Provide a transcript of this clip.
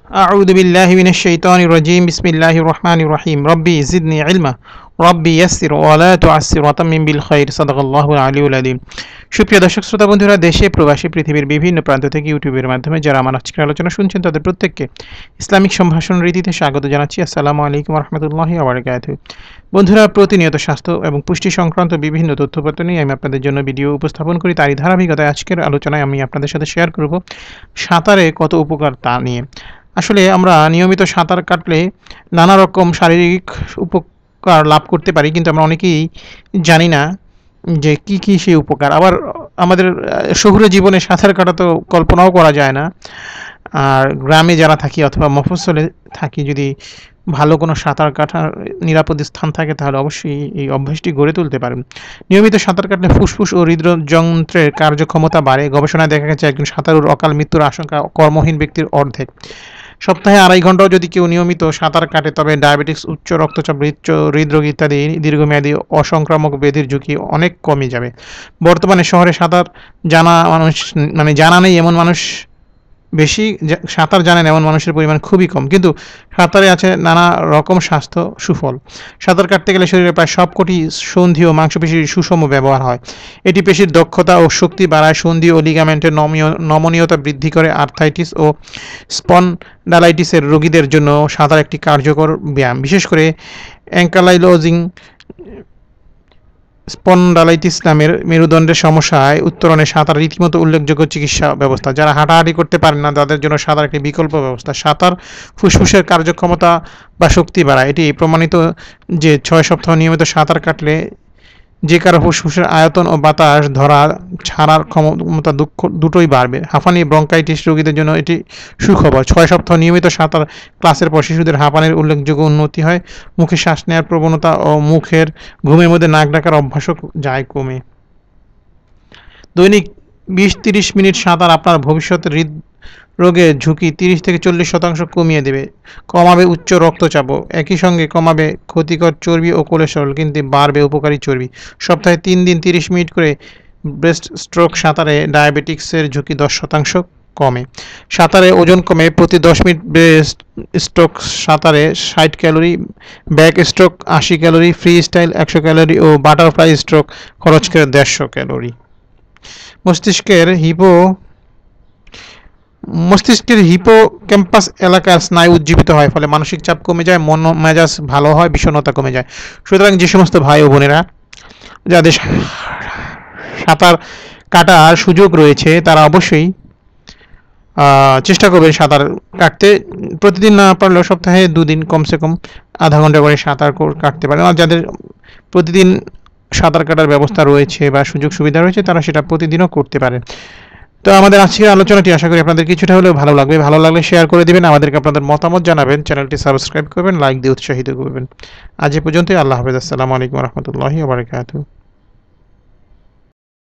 أعوذ بالله من الشيطان الرجيم بسم الله الرحمن الرحيم ربي زدني علما ربي يسر ولا تعسر وتمم بالخير صدق الله العلي العظيم সুপ্রিয় দর্শক শ্রোতা বন্ধুরা, দেশে প্রবাসী পৃথিবীর বিভিন্ন প্রান্ত থেকে ইউটিউবের মাধ্যমে যারা আমার আজকের আলোচনা শুনছেন তাদের প্রত্যেককে ইসলামিক সম্ভাষণ রীতিতে স্বাগত জানাচ্ছি। আসসালামু আলাইকুম ওয়া রাহমাতুল্লাহি ওয়া বারাকাতুহু। বন্ধুরা, প্রতিনিয়ত স্বাস্থ্য এবং পুষ্টি সংক্রান্ত বিভিন্ন তথ্যপত্র নিয়ে আমি আপনাদের জন্য ভিডিও উপস্থাপন করি। তারই ধারাবাহিকতায় আজকের আলোচনায় আমি আপনাদের সাথে শেয়ার করব সাঁতারে কত উপকার তা নিয়ে। আসলে আমরা নিয়মিত সাঁতার কাটলে নানা রকম শারীরিক উপকার লাভ করতে পারি, কিন্তু আমরা অনেকেই জানি না যে কি সেই উপকার। আবার আমাদের শহুরে জীবনে সাঁতার কাটা তো কল্পনাও করা যায় না। আর গ্রামে যারা থাকি অথবা মফস্বলে থাকি, যদি ভালো কোনো সাঁতার কাটার নিরাপদ স্থান থাকে তাহলে অবশ্যই এই অভ্যাসটি গড়ে তুলতে পারেন। নিয়মিত সাঁতার কাটলে ফুসফুস ও হৃদযন্ত্রের কার্যক্ষমতা বাড়ে। গবেষণায় দেখা গেছে একজন সাঁতারুর অকাল মৃত্যুর আশঙ্কা কর্মহীন ব্যক্তির অর্ধেক। সপ্তাহে 2.5 ঘন্টাও যদি কেউ নিয়মিত সাঁতার কাটে তবে ডায়াবেটিস, উচ্চ রক্তচাপ, হৃদরোগ ইত্যাদি দীর্ঘমেয়াদী অসংক্রামক ব্যাধির ঝুঁকি অনেক কমে যাবে। বর্তমানে শহরে সাঁতার জানা নেই এমন মানুষ বেশি, সাঁতার জানেন এমন মানুষের পরিমাণ খুবই কম, কিন্তু সাঁতারে আছে নানা রকম স্বাস্থ্য সুফল। সাঁতার কাটতে গেলে শরীরে প্রায় সবকটি সন্ধি ও মাংসপেশির সুষম ব্যবহার হয়। এটি পেশির দক্ষতা ও শক্তি বাড়ায়, সন্ধি ও লিগামেন্টের নমনীয়তা বৃদ্ধি করে। আর্থ্রাইটিস ও স্পন্ডালাইটিসের রোগীদের জন্য সাঁতার একটি কার্যকর ব্যায়াম। বিশেষ করে অ্যাঙ্কালাইলোজিং স্পন্ডালাইটিস নামের মেরুদণ্ডের সমস্যায় উত্তরণে সাঁতার রীতিমতো উল্লেখযোগ্য চিকিৎসা ব্যবস্থা। যারা হাঁটাহাঁটি করতে পারেন না তাদের জন্য সাঁতার একটি বিকল্প ব্যবস্থা। সাঁতার ফুসফুসের কার্যক্ষমতা বা শক্তি বাড়ায়। এটি প্রমাণিত যে 6 সপ্তাহ নিয়মিত সাঁতার কাটলে যে কারো ফুসফুসের আয়তন ও বাতাস ধরা ছাড়ার ক্ষমতা দুটোই বাড়বে। হাঁপানি, ব্রঙ্কাইটিস রোগীদের জন্য এটি সুখবর। 6 সপ্তাহ নিয়মিত সাঁতার ক্লাসের পর শিশুদের হাঁপানির উল্লেখযোগ্য উন্নতি হয়। মুখে শ্বাস নেওয়ার প্রবণতা ও মুখের ঘুমের মধ্যে নাক ডাকার অভ্যাসও যায় কমে। দৈনিক 20-30 মিনিট সাঁতার আপনার ভবিষ্যতের হৃদরোগের ঝুঁকি 30 থেকে 40% কমিয়ে দেবে। কমাবে উচ্চ রক্তচাপও। একই সঙ্গে কমাবে ক্ষতিকর চর্বি ও কোলেস্টেরল, কিন্তু বাড়বে উপকারী চর্বি। সপ্তাহে 3 দিন 30 মিনিট করে ব্রেস্ট স্ট্রোক সাঁতারে ডায়াবেটিক্সের ঝুঁকি 10% কমে। সাঁতারে ওজন কমে। প্রতি 10 মিনিট ব্রেস্ট স্ট্রোক সাঁতারে 60 calorie, back stroke 80 calorie, free style 100 calorie ও বাটারফ্লাই স্ট্রোক খরচ করে 150 ক্যালোরি। মস্তিষ্কের হিপোক্যাম্পাস এলাকার স্নায়ু উজ্জীবিত হয়, ফলে মানসিক চাপ কমে যায়, মন মেজাজ ভালো হয়, বিষণ্ণতা কমে যায়। সুতরাং যে সমস্ত ভাই ও বোনেরা যাদের সাঁতার কাটার সুযোগ রয়েছে তারা অবশ্যই চেষ্টা করবে সাঁতার কাটতে। প্রতিদিন না পারলেও সপ্তাহে 2 দিন কমসে কম আধা ঘন্টা করে সাঁতার কাটতে পারেন। আর যাদের প্রতিদিন সাঁতার কাটার ব্যবস্থা রয়েছে বা সুযোগ সুবিধা রয়েছে তারা সেটা প্রতিদিনও করতে পারে। তো আমাদের আজকের আলোচনাটি আশা করি আপনাদের কিছুটা হলেও ভালো লাগবে। ভালো লাগলে শেয়ার করে দিবেন, আমাদেরকে আপনাদের মতামত জানাবেন, চ্যানেলটি সাবস্ক্রাইব করবেন, লাইক দিয়ে উৎসাহিত করবেন। আজ এ পর্যন্তই। আল্লাহ হাফেজ। আসসালামু আলাইকুম ওয়া রাহমাতুল্লাহি ওয়া বারাকাতুহু।